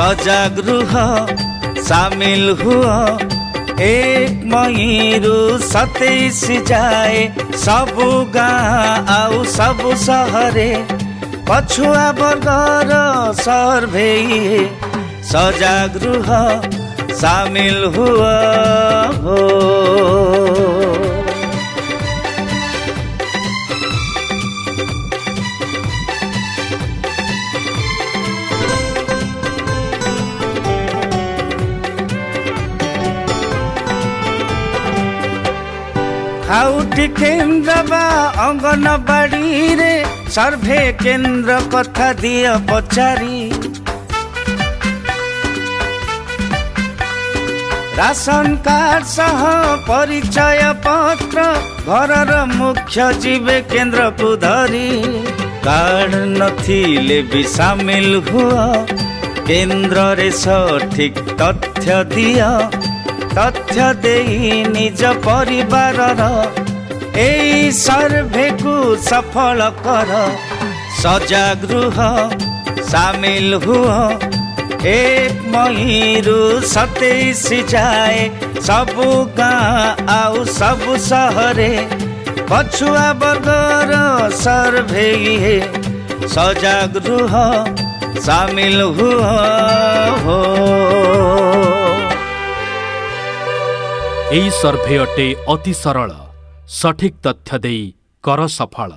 सजग रुह सामिल हुआ 1 मईरू 27 जाए सबु गाँ आउ सबु सहरे पछुआ वर्गर सर्भे सजग रुह सामिल हुआ हो। खाउटी केन्द्र बा अंगनबाड़ी रे सर्भे केन्द्र कथा दिया पचारी राशन कार्ड सह परिचय पत्र घरर मुख्य जीवे केन्द्र को धरी कार्ड नथिले भी सामिल हुआ केन्द्र रे सठिक तथ्य दिया तथ्य देई निज परिवार एई सर्भे को सफल कर सजग रुह सामिल हुआ 1 मईरू 27 जाए सबु गाँ आउ सबु सहरे पछुआ वर्गर सर्भे सजग रुह सामिल हुआ हो। एई सर्भे अटे अति सरल सठिक तथ्य देई कर सफल।